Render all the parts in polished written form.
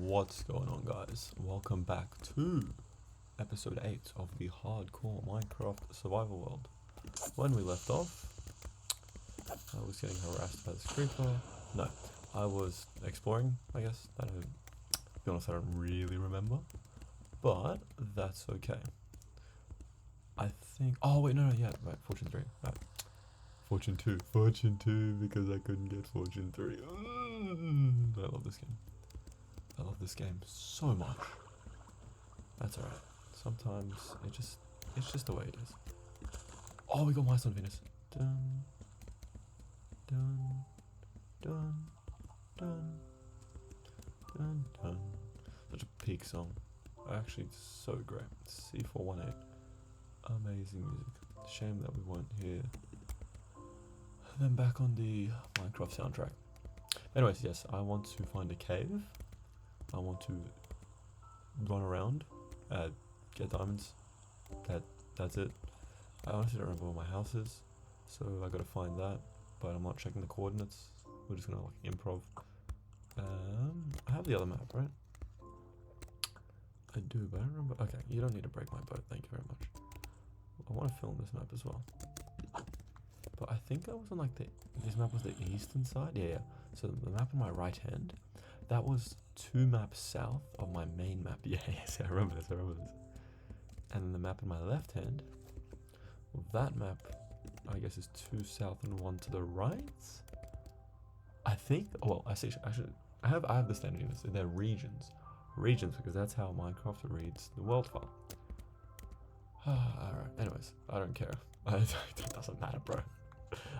What's going on, guys? Welcome back to episode 8 of the hardcore Minecraft survival world. When we left off, I was getting harassed by this creeper. No, I was exploring, I guess. To be honest, I don't really remember, but that's okay. I think, oh wait, no, yeah, right, Fortune 3, right. Fortune 2, because I couldn't get Fortune 3. I love this game. I love this game so much. That's alright. Sometimes it's just the way it is. Oh, we got mice on Venus. Dun, dun, dun, dun, dun, dun. Such a peak song. Actually, it's so great. C418. Amazing music. Shame that we weren't here. Then back on the Minecraft soundtrack. Anyways, yes, I want to find a cave. I want to run around, get diamonds. That's it. I honestly don't remember where my house is, so I gotta find that. But I'm not checking the coordinates. We're just gonna like improv. I have the other map, right? I do, but I don't remember. Okay, you don't need to break my boat. Thank you very much. I want to film this map as well. But I think I was on like this map was the eastern side. Yeah. So the map on my right hand, that was 2 maps south of my main map. Yes, I remember this. And then the map in my left hand, well, that map, I guess, is 2 south and 1 to the right. I think. Well, I have the standard units. They're regions, because that's how Minecraft reads the world file. Alright. Anyways, I don't care. It doesn't matter, bro.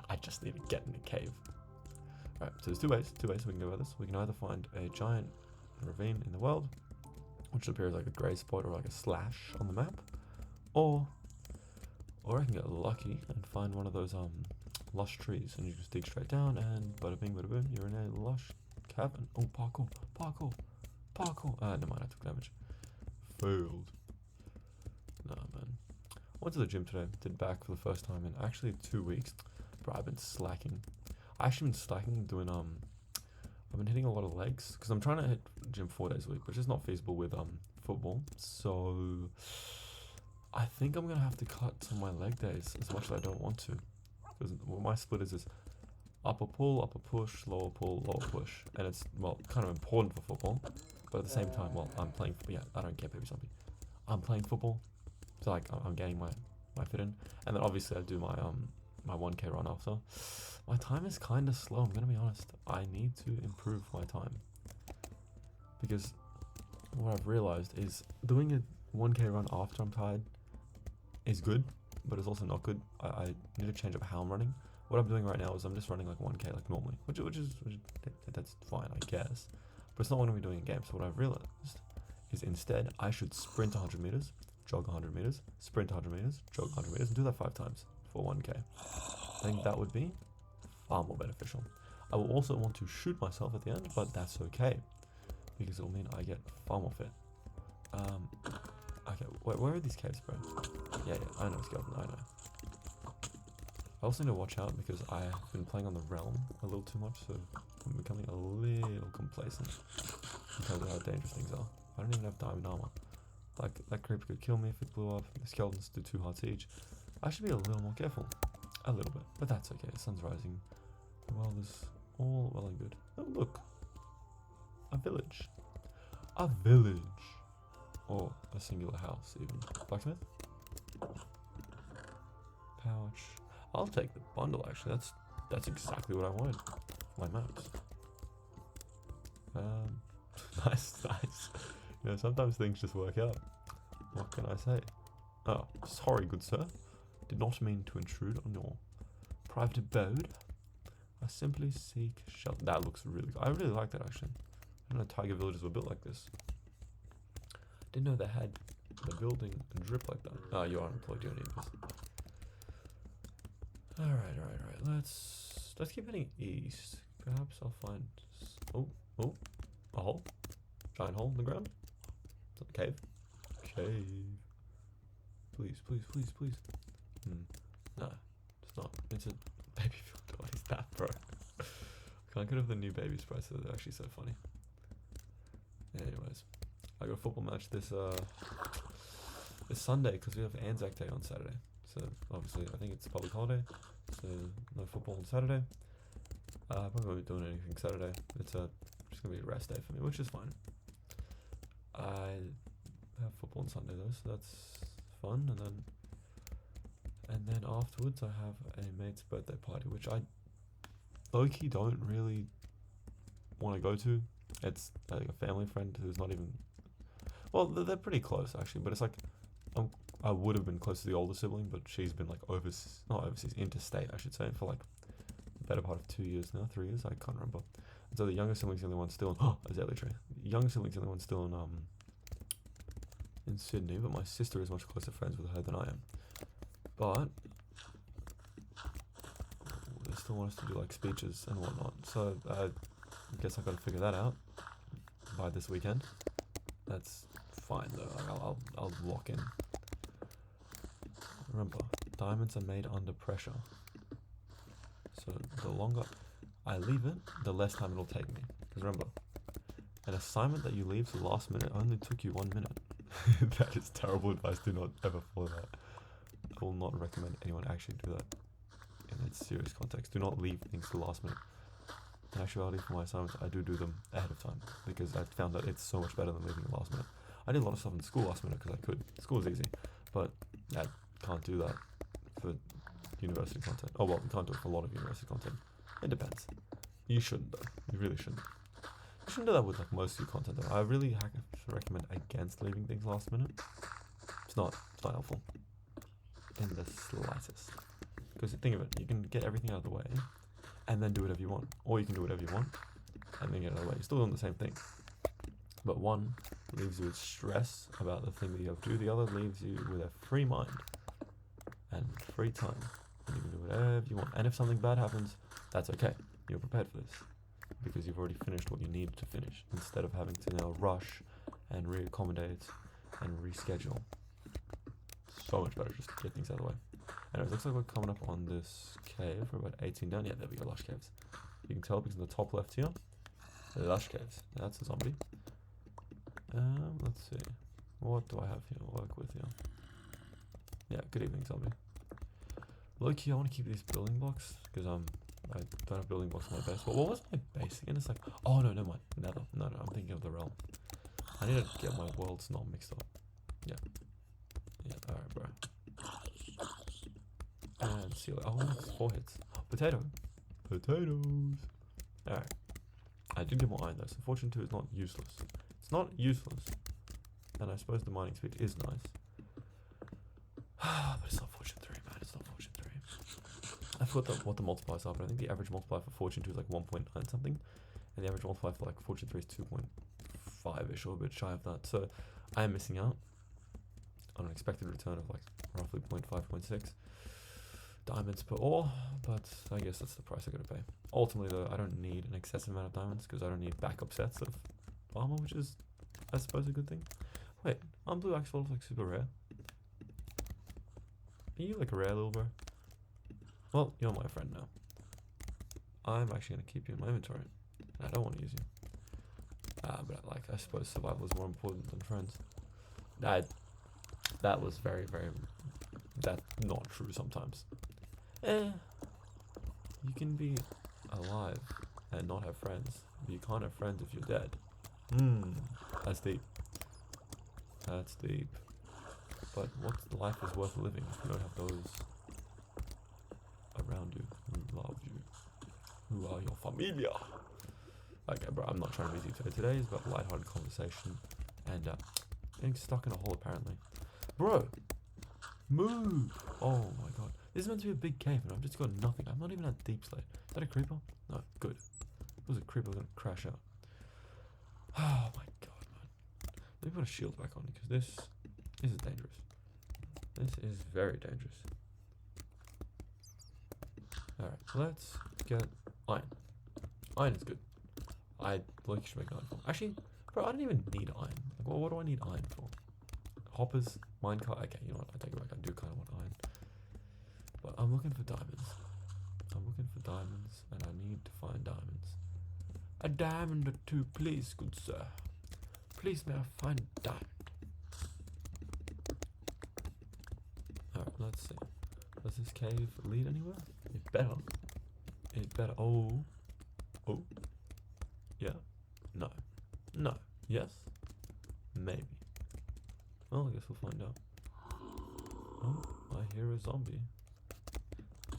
I just need to get in the cave. Alright, so there's two ways we can go about this. We can either find a giant ravine in the world, which appears like a grey spot or like a slash on the map, or I can get lucky and find one of those lush trees, and you just dig straight down, and bada bing bada boom, you're in a lush cavern. Oh, parkour. Never mind, I took damage. Failed. Nah, man. I went to the gym today, did back for the first time in actually 2 weeks. Bro, I've been slacking. I actually been slacking doing I've been hitting a lot of legs because I'm trying to hit gym 4 days a week, which is not feasible with football. So I think I'm gonna have to cut some of my leg days as much as I don't want to, because my split is this upper pull, upper push, lower pull, lower push, and it's kind of important for football, but at the same time, I'm playing. Yeah, I don't care, baby zombie. I'm playing football, so like I'm getting my fit in, and then obviously I do my 1K run after. My time is kind of slow, I'm gonna be honest. I need to improve my time, because what I've realized is doing a 1K run after I'm tired is good, but it's also not good. I need to change up how I'm running. What I'm doing right now is I'm just running like 1K like normally, which that's fine, I guess, but it's not what I'm doing in games. So what I've realized is instead I should sprint 100 meters, jog 100 meters, sprint 100 meters, jog 100 meters, and do that 5 times for 1K. I think that would be far more beneficial. I will also want to shoot myself at the end, but that's okay, because it'll mean I get far more fit. Okay, where are these caves, bro? Yeah, I know, skeleton, I know. I also need to watch out because I have been playing on the realm a little too much, so I'm becoming a little complacent in terms of how dangerous things are. I don't even have diamond armor. Like, that creeper could kill me if it blew up. The skeletons do 2 hearts each. I should be a little more careful. A little bit, but that's okay. The sun's rising. The world is all well and good. Oh, look. A village. A village. Or a singular house, even. Blacksmith? Pouch. I'll take the bundle, actually. That's exactly what I wanted for my maps. Nice. You know, sometimes things just work out. What can I say? Oh, sorry, good sir. Did not mean to intrude on your private abode. I simply seek shelter. That looks really good. I really like that, actually. I didn't know tiger villages were built like this. Didn't know they had the building and drip like that. Oh, you are unemployed. You don't need this. Alright. Let's keep heading east. Perhaps I'll find. Oh, a hole. Giant hole in the ground. Is that a cave? Cave. Please. No, it's not. It's a baby filter. What is that, bro? I can't get over the new baby sprites. They're actually so funny. Anyway, got a football match this Sunday because we have Anzac Day on Saturday. So obviously, I think it's a public holiday, so no football on Saturday. Probably won't be doing anything Saturday. It's just gonna be a rest day for me, which is fine. I have football on Sunday though, so that's fun. And then afterwards, I have a mate's birthday party, which I low-key don't really want to go to. It's like a family friend who's not even. Well, they're pretty close actually, but it's like I would have been close to the older sibling, but she's been like not overseas, interstate, I should say, for like the better part of 2 years now, 3 years, I can't remember. And so the younger sibling's the only one still in azalea tree. The younger sibling's the only one still in Sydney, but my sister is much closer friends with her than I am. But they still want us to do like speeches and whatnot, so I guess I got to figure that out by this weekend. That's fine though. I'll lock in. Remember, diamonds are made under pressure. So the longer I leave it, the less time it'll take me. Because remember, an assignment that you leave to the last minute only took you 1 minute. That is terrible advice. Do not ever follow that. I will not recommend anyone actually do that in its serious context. Do not leave things to the last minute. In actuality, for my assignments, I do them ahead of time because I found that it's so much better than leaving it last minute. I did a lot of stuff in school last minute because I could. School is easy, but I can't do that for university content. Oh well, you can't do it for a lot of university content. It depends. You shouldn't though. You really shouldn't. You shouldn't do that with like most of your content though. I really recommend against leaving things last minute. It's not helpful in the slightest. Because think of it, you can get everything out of the way and then do whatever you want. Or you can do whatever you want and then get it out of the way. You're still doing the same thing. But one leaves you with stress about the thing that you have to do. The other leaves you with a free mind and free time. And you can do whatever you want. And if something bad happens, that's okay. You're prepared for this. Because you've already finished what you need to finish. Instead of having to now rush and reaccommodate and reschedule. So much better just to get things out of the way. And it looks like we're coming up on this cave. We're about 18 down. Yeah, there we go, lush caves. You can tell because in the top left here, the lush caves. That's a zombie. Let's see. What do I have here to work with here? Yeah, good evening, zombie. Low-key, I want to keep these building blocks because I don't have building blocks on my base. What was my base again? It's like, oh no, never mind. Nether. No, I'm thinking of the realm. I need to get my worlds not mixed up. Yeah. Yeah, alright, bro. And see, oh, 4 hits. Potato. Potatoes. Alright. I did get more iron though, so Fortune 2 is not useless. It's not useless. And I suppose the mining speed is nice. But it's not Fortune 3, man. It's not Fortune 3. I forgot what the multipliers are, but I think the average multiplier for Fortune 2 is like 1.9 something. And the average multiplier for like Fortune 3 is 2.5-ish or a bit shy of that. So I am missing out on an expected return of like roughly 0.5, 0.6 diamonds per ore, but I guess that's the price I gotta pay. Ultimately though, I don't need an excessive amount of diamonds because I don't need backup sets of armor, which is, I suppose, a good thing. Wait, aren't blue axe like super rare? Are you like a rare little bro? Well, you're my friend now. I'm actually gonna keep you in my inventory. I don't want to use you. But like, I suppose survival is more important than friends. That was very, very, that's not true sometimes. You can be alive and not have friends. But you can't have friends if you're dead. That's deep. That's deep. But what life is worth living if you don't have those around you who love you, who are your familia? Okay, bro, I'm not trying to be deep today. Today is about lighthearted conversation and getting stuck in a hole apparently. Bro, move! Oh my god. This is meant to be a big cave and I've just got nothing. I'm not even at deep slate. Is that a creeper? No, good. If it was a creeper, gonna crash out. Oh my god, man. Let me put a shield back on because this is dangerous. This is very dangerous. Alright, let's get iron. Iron is good. I like you should make iron for. Actually, bro, I don't even need iron. Like, well, what do I need iron for? Hoppers, minecart. Okay, you know what? I take it back. I do kind of want iron. But I'm looking for diamonds. I'm looking for diamonds, and I need to find diamonds. A diamond or two, please, good sir. Please may I find diamond. Alright, let's see. Does this cave lead anywhere? It better. It better. Oh. Oh. Yeah. No. No. Yes. Maybe. Well, I guess we'll find out. Oh, I hear a zombie.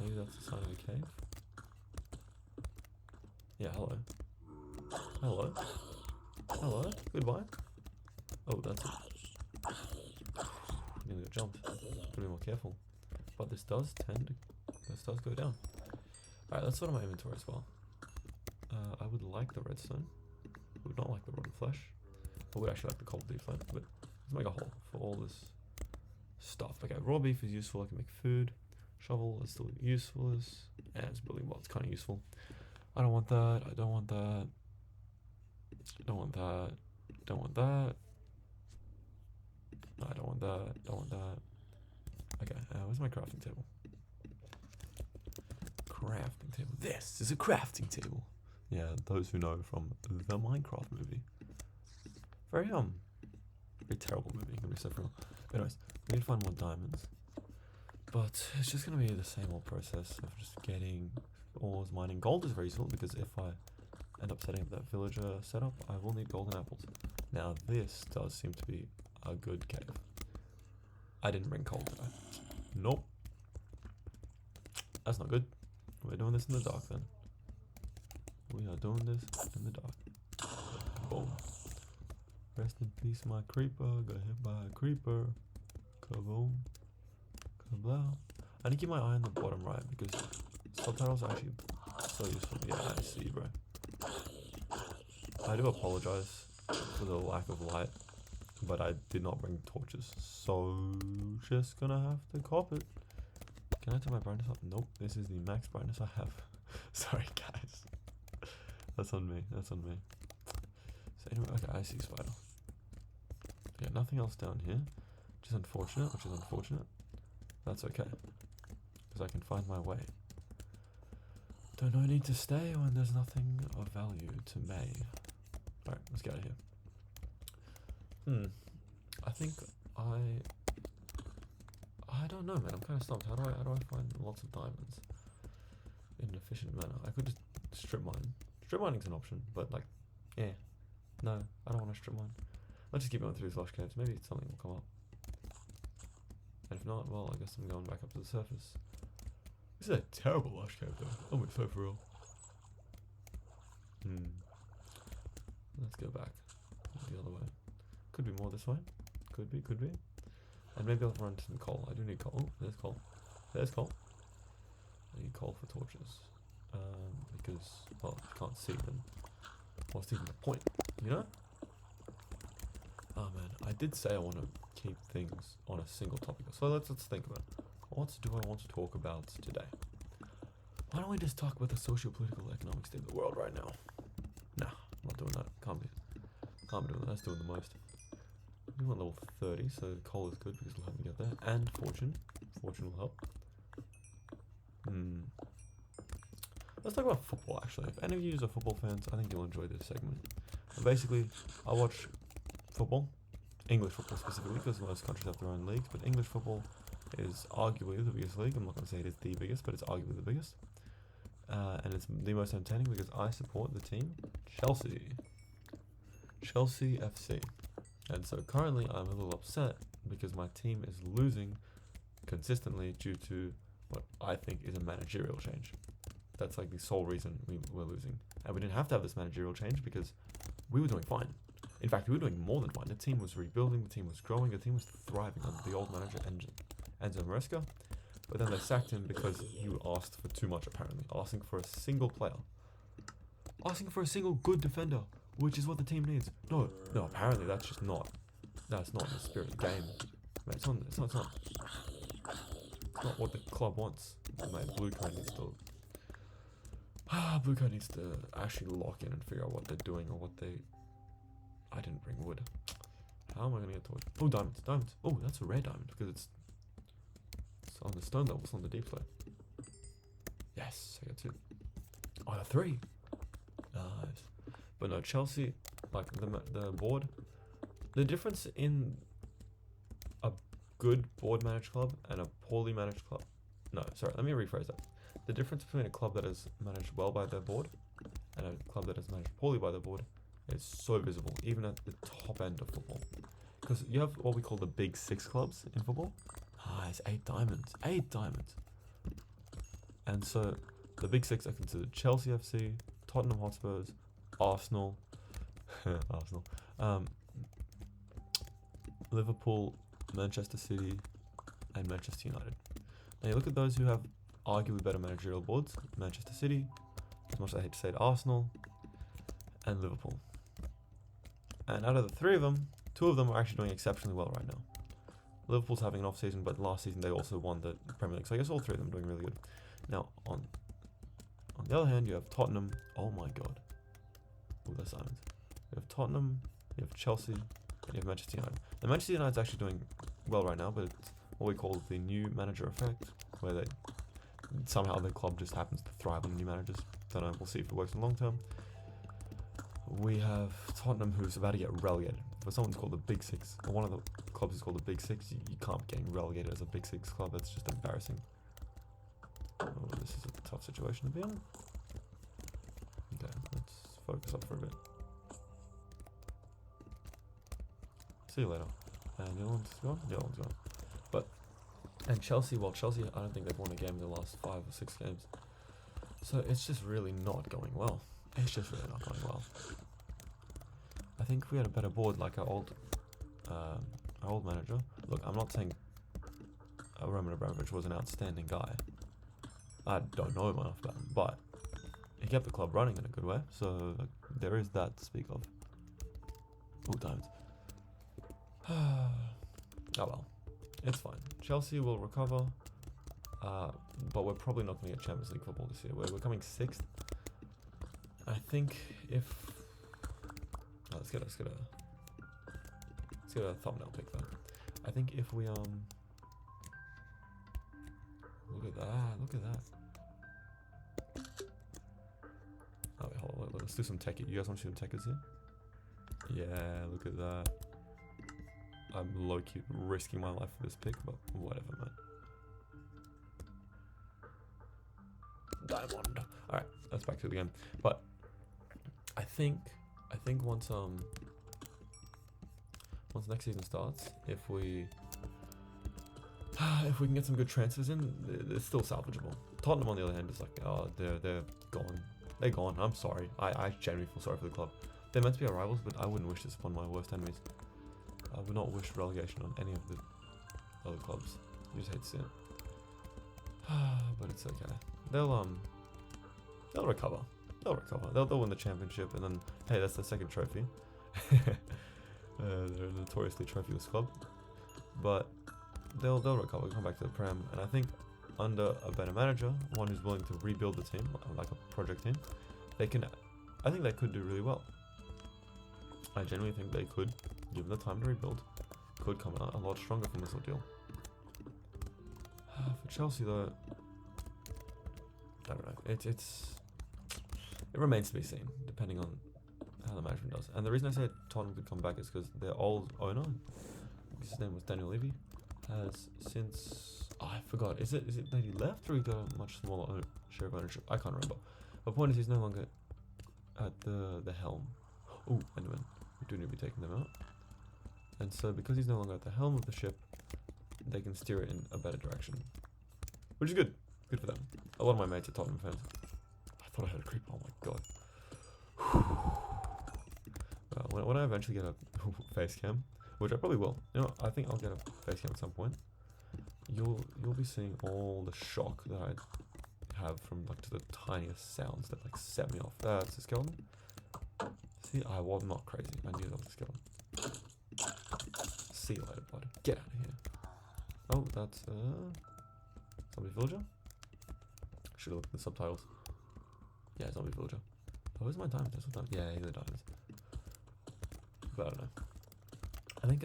Maybe that's the sign of a cave. Yeah, hello. Hello. Hello. Goodbye. Oh, that's it. Nearly got jumped. Gotta be more careful. But this does go down. Alright, let's sort of my inventory as well. I would like the redstone. I would not like the rotten flesh. I would actually like the cold deep flame, but let's make a hole for all this stuff. Okay, raw beef is useful, I can make food. Shovel is still useful, and it's building blocks, kind of useful. I don't want that, I don't want that. Don't want that, don't want that. No, I don't want that, don't want that. Okay, where's my crafting table? Crafting table. This is a crafting table. Yeah, those who know from the Minecraft movie. Very terrible movie, gonna be so real. Anyways, we need to find more diamonds. But it's just gonna be the same old process of just getting ores, mining. Gold is very useful because if I end up setting up that villager setup, I will need golden apples. Now this does seem to be a good cave. I didn't bring coal, did I? Nope. That's not good. We're doing this in the dark then. We are doing this in the dark. Boom. Rest in peace, my creeper. Got hit by a creeper. Kaboom. Kablow. I need to keep my eye on the bottom right because subtitles are actually so useful. Yeah, I see, bro. I do apologize for the lack of light, but I did not bring torches, so just gonna have to cop it. Can I turn my brightness up? Nope, this is the max brightness I have. Sorry, guys. That's on me, that's on me. So anyway, okay, I see spider. Yeah, nothing else down here, which is unfortunate, That's okay, because I can find my way. Don't no need to stay when there's nothing of value to me. Alright, let's get out of here. I think I don't know, man. I'm kind of stumped. How do I find lots of diamonds in an efficient manner? I could just strip mine. Strip mining's an option, but like, yeah, no, I don't want to strip mine. Let's just keep going through these lush caves. Maybe something will come up. And if not, well, I guess I'm going back up to the surface. This is a terrible lush cave, though. Oh, my so for real. Let's go back the other way. Could be more this way. Could be. And maybe I'll run to some coal. I do need coal. Oh, there's coal. There's coal. I need coal for torches. Because, well, if you can't see them. What's even the point, you know? Oh man, I did say I want to keep things on a single topic. So let's think about it. What do I want to talk about today? Why don't we just talk about the socio-political economic state of the world right now? Nah, I'm not doing that. Can't be doing that. That's doing the most. We want level 30, so coal is good because it'll help me get there. And fortune. Fortune will help. Let's talk about football, actually. If any of you are football fans, I think you'll enjoy this segment. But basically, I watch football. English football specifically, because most countries have their own leagues. But English football is arguably the biggest league. I'm not going to say it is the biggest, but it's arguably the biggest. And it's the most entertaining because I support the team Chelsea. Chelsea FC. And so currently I'm a little upset because my team is losing consistently due to what I think is a managerial change. That's like the sole reason we're losing. And we didn't have to have this managerial change because we were doing fine. In fact, we were doing more than fine. The team was rebuilding, the team was growing, the team was thriving under the old manager, Enzo Maresca. But then they sacked him because he asked for too much, apparently. Asking for a single player. Asking for a single good defender, which is what the team needs. No, apparently that's just not. That's not the spirit of the game. Man, it's not what the club wants. Man, Blue Coat needs to... Blue Coat needs to actually lock in and figure out what they're doing or what they... I didn't bring wood. How am I going to get to it? Oh, diamonds. Oh, that's a rare diamond because it's on the stone level, it's on the deep slope. Yes, I got 2. Oh, I got 3. Nice. But no, Chelsea, like the board, the difference in a good board managed club and a poorly managed club. No, sorry, let me rephrase that. The difference between a club that is managed well by their board and a club that is managed poorly by their board is so visible, even at the top end of football. Because you have what we call the big six clubs in football. It's 8 diamonds. 8 diamonds. And so the big six are considered Chelsea FC, Tottenham Hotspurs, Arsenal, Arsenal, Liverpool, Manchester City, and Manchester United. Now you look at those who have arguably better managerial boards: Manchester City, as much as I hate to say it, Arsenal, and Liverpool. And out of the 3 of them, 2 of them are actually doing exceptionally well right now. Liverpool's having an off season, but last season they also won the Premier League, so I guess all 3 of them are doing really good. Now on the other hand, you have Tottenham. Oh my god. Oh, that's Simons. You have Tottenham, you have Chelsea, and you have Manchester United. The Manchester United's actually doing well right now, but it's what we call the new manager effect, where they somehow the club just happens to thrive on new managers. Don't know, we'll see if it works in the long term. We have Tottenham, who's about to get relegated. For someone's called the Big Six, or one of the clubs is called the Big Six, you can't be getting relegated as a Big Six club. It's just embarrassing. Oh, this is a tough situation to be in. Okay, let's focus up for a bit. See you later. And the other one's gone? The other one's gone. And Chelsea, well, Chelsea, I don't think they've won a game in the last 5 or 6 games. So it's just really not going well. It's just really not going well. I think if we had a better board like our old manager. Look, I'm not saying Roman Abramovich was an outstanding guy. I don't know him enough about him, but he kept the club running in a good way. So there is that to speak of. Oh, diamonds. Oh well. It's fine. Chelsea will recover, but we're probably not going to get Champions League football this year. We're coming 6th. I think if let's get a thumbnail pic though. I think if we look at that. Oh wait, hold on. Let's do some techie. You guys want to see some techers here? Yeah, look at that. I'm low-key risking my life for this pick, but whatever, man. Diamond. Alright, let's back to the game. But I think once next season starts, if we can get some good transfers in, it's still salvageable. Tottenham on the other hand is like, oh, they're gone. They're gone. I'm sorry. I genuinely feel sorry for the club. They're meant to be our rivals, but I wouldn't wish this upon my worst enemies. I would not wish relegation on any of the other clubs. You just hate to see it. But it's okay. They'll recover. They'll recover. They'll win the championship, and then hey, that's the 2nd trophy. They're a notoriously trophyless club, but they'll recover. Come back to the Prem, and I think under a better manager, one who's willing to rebuild the team, like a project team, I think they could do really well. I genuinely think they could, given the time to rebuild, could come out a lot stronger from this ordeal. For Chelsea though, I don't know. It remains to be seen, depending on how the management does. And the reason I say Tottenham could come back is because their old owner, his name was Daniel Levy, has since I forgot. Is it that he left or he got a much smaller share of ownership? I can't remember. The point is he's no longer at the helm. Oh, anyway, we do need to be taking them out. And so because he's no longer at the helm of the ship, they can steer it in a better direction, which is good. Good for them. A lot of my mates are Tottenham fans. I thought I heard a creep. Oh my god. When I eventually get a face cam, which I probably will. You know, I think I'll get a face cam at some point. You'll be seeing all the shock that I have from like to the tiniest sounds that like set me off. That's a skeleton. See, I was not crazy. I knew that was a skeleton. See you later, bud. Get out of here. Oh, that's zombie villager. Should have looked at the subtitles. Yeah, zombie villager. Oh, where's my diamonds? Yeah, he's the diamonds. But I don't know. I think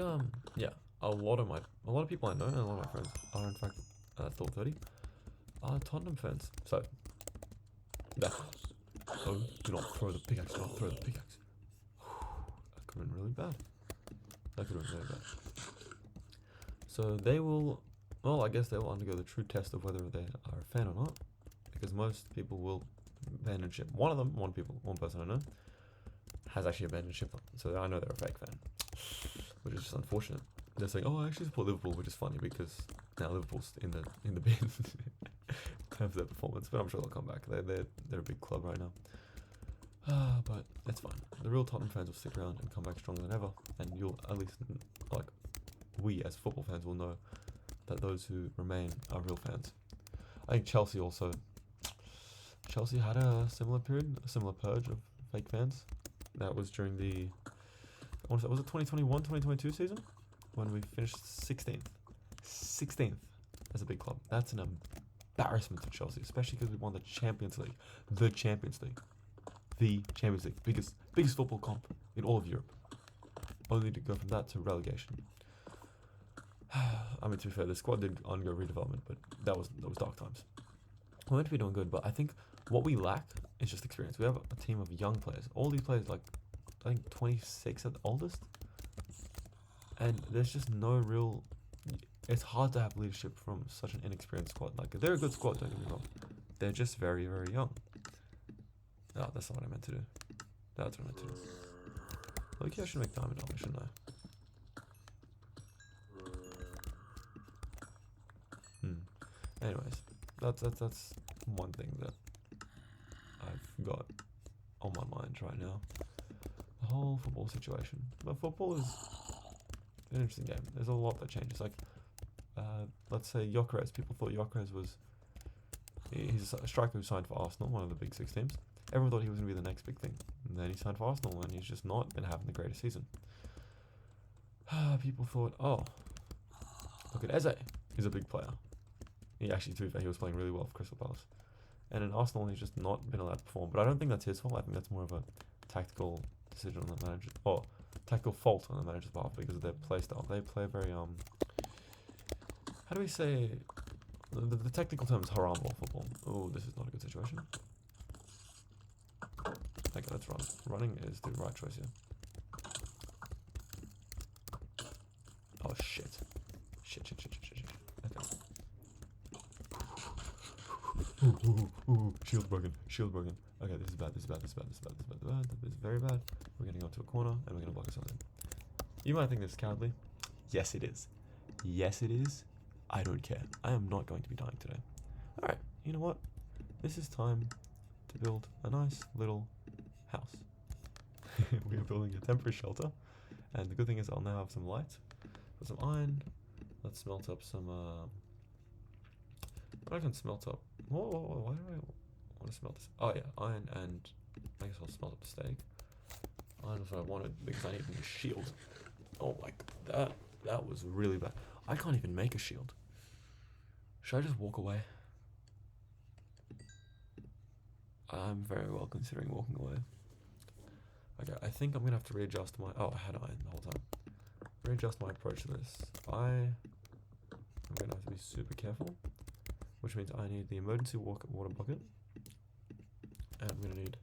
yeah, a lot of people I know and a lot of my friends are in fact still 30 are Tottenham fans. So that oh, do not throw the pickaxe. Do not throw the pickaxe. That could have been really bad. That could have been very bad. So they will, well, I guess they will undergo the true test of whether they are a fan or not, because most people will abandon ship. One person I know, has actually abandoned ship, so I know they're a fake fan, which is just unfortunate. They're saying, "Oh, I actually support Liverpool," which is funny because now Liverpool's in the bin in terms of their performance, but I'm sure they'll come back. They're a big club right now. But it's fine. The real Tottenham fans will stick around and come back stronger than ever, and you'll at least, like, we as football fans will know that those who remain are real fans. I think Chelsea had a similar period, a similar purge of fake fans. That was during the, I want to say, was it 2021-2022 season? When we finished 16th. 16th as a big club. That's an embarrassment to Chelsea, especially because we won the Champions League. The Champions League. Biggest football comp in all of Europe. Only to go from that to relegation. I mean, to be fair, the squad did undergo redevelopment, but that was dark times. We're meant to be doing good, but I think what we lack is just experience. We have a team of young players. All these players, like, I think 26 at the oldest. And there's just no real... It's hard to have leadership from such an inexperienced squad. Like, they're a good squad, don't get me wrong. They're just very, very young. Oh, that's not what I meant to do. That's what I meant to do. Look, I should make diamond armor, shouldn't I? Anyways, that's one thing that I've got on my mind right now. The whole football situation. But football is an interesting game. There's a lot that changes. Like, let's say Gyökeres. People thought Gyökeres was... He's a striker who signed for Arsenal, one of the big 6 teams. Everyone thought he was going to be the next big thing. And then he signed for Arsenal, and he's just not been having the greatest season. People thought, oh, look at Eze. He's a big player. He actually, to be fair, he was playing really well for Crystal Palace. And in Arsenal, he's just not been allowed to perform. But I don't think that's his fault. I think that's more of a tactical decision on the manager, or tactical fault on the manager's behalf because of their play style. They play very how do we say? The technical term is haram ball football. Oh, this is not a good situation. Okay, let's run. Running is the right choice here. Oh shit. Shit. Okay. Ooh, shield broken. Okay, this is bad. This is very bad. We're gonna go into a corner and we're gonna block ourselves in. You might think this is cowardly. Yes, it is. I don't care. I am not going to be dying today. Alright, you know what? This is time to build a nice little house. We are building a temporary shelter. And the good thing is I'll now have some light. Put some iron. Let's smelt up some I can smelt up. Whoa, why do I want to smelt this? Oh yeah, iron, and I guess I'll smelt up the steak. Iron is what I wanted because I need a shield. Oh my god, that was really bad. I can't even make a shield. Should I just walk away? I'm very well considering walking away. Okay, I think I'm gonna have to readjust my... Oh, I had iron the whole time. Readjust my approach to this. I'm gonna have to be super careful, which means I need the emergency water bucket, and I'm gonna need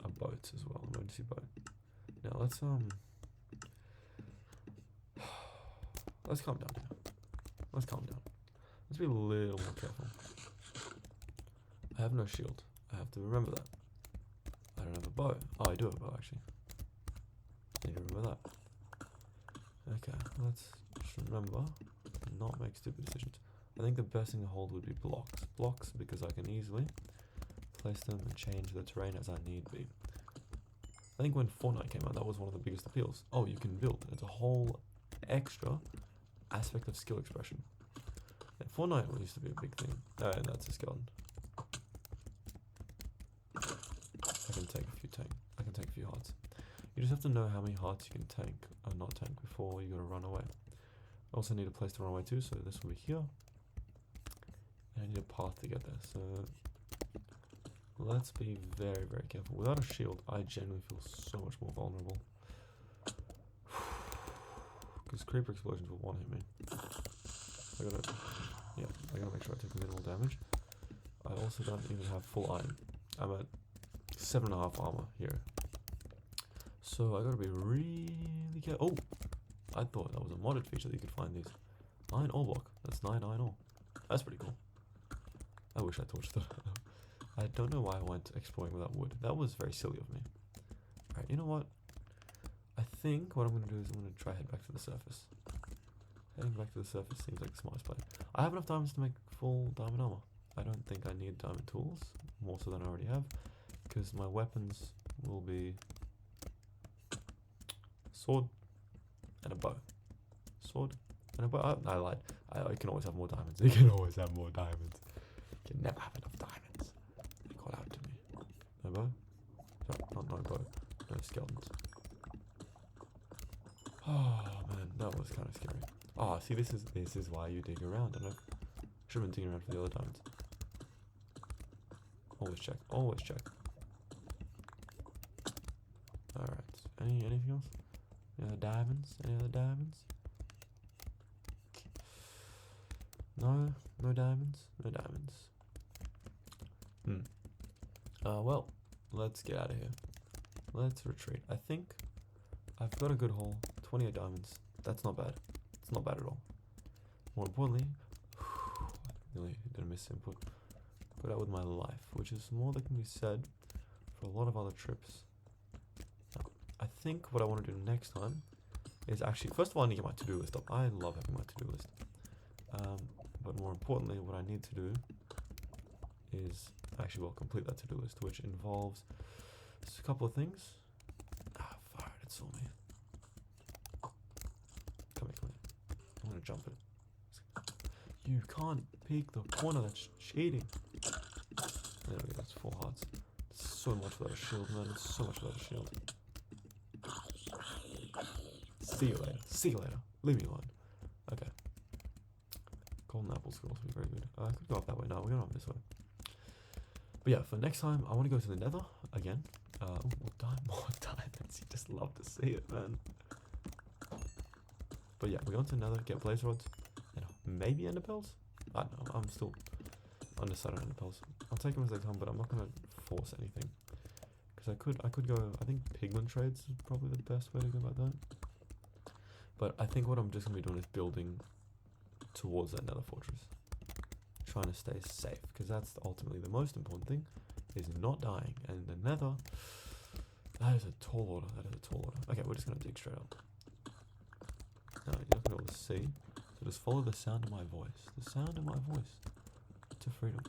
a boat as well, emergency boat. Now let's calm down here. Let's calm down. Let's be a little more careful. I have no shield. I have to remember that. I don't have a bow. Oh, I do have a bow actually. I need to remember that. Okay, let's just remember to not make stupid decisions. I think the best thing to hold would be blocks. Blocks because I can easily place them and change the terrain as I need be. I think when Fortnite came out, that was one of the biggest appeals. Oh, you can build. It's a whole extra aspect of skill expression. And Fortnite used to be a big thing. And that's a skeleton. I can take a few hearts. You just have to know how many hearts you can tank or not tank before you gotta run away. I also need a place to run away to, so this will be here. And I need a path to get there, so let's be very, very careful. Without a shield, I genuinely feel so much more vulnerable. Because creeper explosions will one-hit me. I gotta make sure I take minimal damage. I also don't even have full iron. I'm at 7.5 armor here. So I gotta be really careful. Oh! I thought that was a modded feature that you could find these. Iron ore block. That's 9 iron ore. That's pretty cool. I wish I torched it. I don't know why I went exploring without wood. That was very silly of me. Alright, you know what? I think what I'm going to do is I'm going to try head back to the surface. Heading back to the surface seems like the smartest play. I have enough diamonds to make full diamond armor. I don't think I need diamond tools, more so than I already have, because my weapons will be sword and a bow. Sword and a bow. I lied. I can always have more diamonds. You can always have more diamonds. You can never have enough diamonds. They call out to me. No bow? Sorry, not no bow. No skeletons. Oh man, that was kind of scary. Oh, see, this is why you dig around. I should have been digging around for the other diamonds. Always check. Always check. All right. Anything else? Any other diamonds? Any other diamonds? No. No diamonds. No diamonds. Well, let's get out of here. Let's retreat. I think I've got a good haul. 28 diamonds. That's not bad. It's not bad at all. More importantly, really did a miss input. Put out with my life, which is more that can be said for a lot of other trips. Now, I think what I want to do next time is actually, first of all, I need to get my to-do list up. I love having my to-do list. But more importantly, what I need to do is actually, well, complete that to-do list, which involves just a couple of things. Ah, fire, it saw me. Come here. I'm gonna jump it. You can't peek the corner, that's cheating. There we go, that's 4 hearts. So much without a shield, man. It's so much without a shield. See you later. See you later. Leave me alone. Okay. Golden apples could also be very good. I could go up that way. No, we're going up this way. But yeah, for next time, I want to go to the nether again. More diamonds. You just love to see it, man. But yeah, we're going to nether, get blaze rods, and maybe ender pearls? I don't know. I'm still undecided on ender pearls. I'll take them as they come, but I'm not going to force anything. Because I could go, I think pigment trades is probably the best way to go about that. But I think what I'm just going to be doing is building towards that nether fortress. Trying to stay safe, because that's ultimately the most important thing, is not dying. And the nether, that is a tall order. That is a tall order. Okay, we're just going to dig straight up. Now, you're not going to be able to see, so just follow the sound of my voice. The sound of my voice to freedom.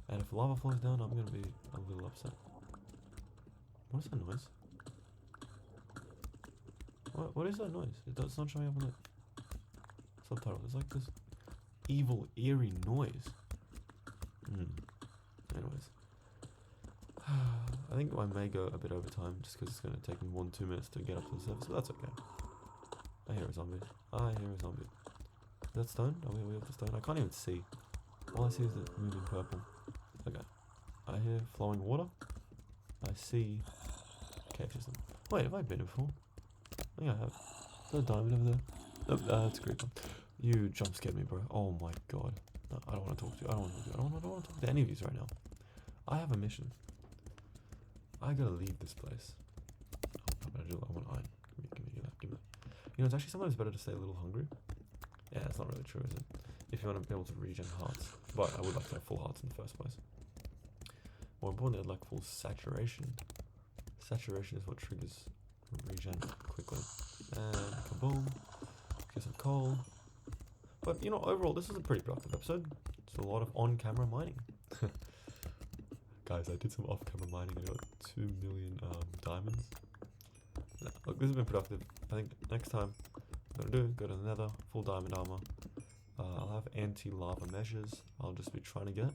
And if lava flows down, I'm going to be a little upset. What is that noise? What is that noise? It's not showing up on the subtitle. It's like this evil, eerie noise. Anyways. I think I may go a bit over time just because it's going to take me 1-2 minutes to get up to the surface, but that's okay. I hear a zombie. Is that stone? Are we up to stone? I can't even see. All I see is it moving purple. Okay. I hear flowing water. I see cave system. Wait, have I been here before? I think I have. Is there a diamond over there? Nope, that's a creeper. You jump scared me, bro. Oh my god. No, I don't want to talk to you. I don't want to talk to any of you right now. I have a mission. I gotta leave this place. I want iron. Give me that. You know, it's actually sometimes better to stay a little hungry. Yeah, it's not really true, is it? If you want to be able to regen hearts. But I would like to have full hearts in the first place. More importantly, I'd like full saturation. Saturation is what triggers regen quickly. And kaboom. Get some coal. But, you know, overall, this is a pretty productive episode. It's a lot of on-camera mining. Guys, I did some off-camera mining and I got 2 million diamonds. No, look, this has been productive. I think next time, what I'm going to do, go to the nether, full diamond armor. I'll have anti-lava measures. I'll just be trying to get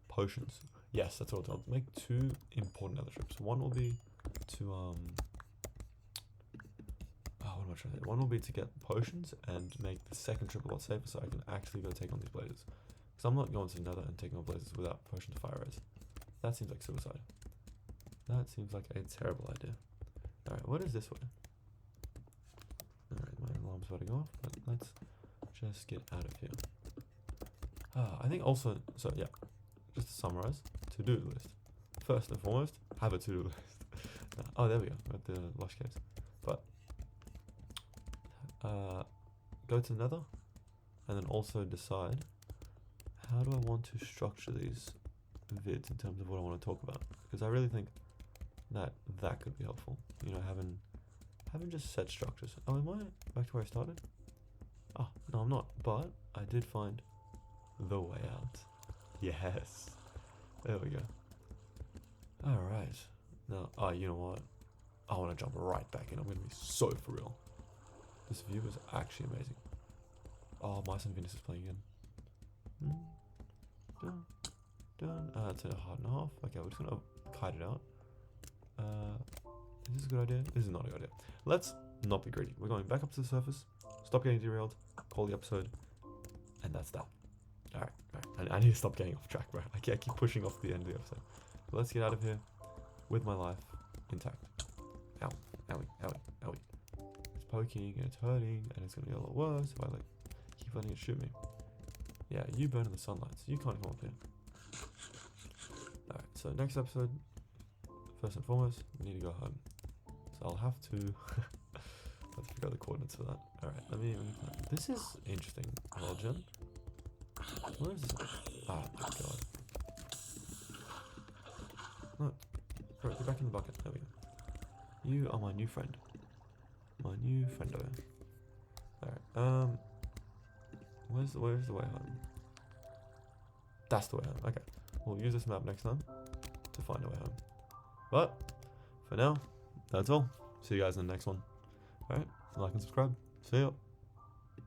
potions. Yes, that's what I'll do. I'll make 2 important nether trips. One will be to, what am I trying to say? One will be to get potions and make the second trip a lot safer so I can actually go take on these blazes. Because I'm not going to the nether and taking on blazes without potion to fire res. That seems like suicide. That seems like a terrible idea. Alright, what is this way? Alright, my alarm's about to go off, but let's just get out of here. I think also, so yeah, just to summarize, to-do list. First and foremost, have a to-do list. Oh, there we go, we're at the lush caves. But go to the nether, and then also decide how do I want to structure these vids in terms of what I want to talk about, because I really think that could be helpful. You know, having just set structures. Oh, am I back to where I started? Oh, no, I'm not. But I did find the way out. Yes. There we go. Alright. Now, oh, you know what? I want to jump right back in. I'm going to be so for real. This view is actually amazing. Oh, Mice and Venus is playing again. Done. Done. It's a heart and a half. Okay, we're just going to kite it out. Is this a good idea? This is not a good idea. Let's not be greedy. We're going back up to the surface. Stop getting derailed. Call the episode. And that's that. Alright. I need to stop getting off track, bro. I keep pushing off the end of the episode. But let's get out of here with my life intact. Ow. Owie. Owie. Owie. It's poking and it's hurting and it's going to get a lot worse if I like keep letting it shoot me. Yeah, you burn in the sunlight, so you can't come up here. Alright, so next episode, first and foremost, we need to go home. So I'll have to let's figure out the coordinates for that. Alright, let me this is interesting. Well, Jen. Where is this? Ah, my god. Look. Bro, get back in the bucket. There we go. You are my new friend. My new friendo. Alright, where's the way home? That's the way home. Okay. We'll use this map next time to find a way home. But for now, that's all. See you guys in the next one. Alright, like and subscribe. See ya.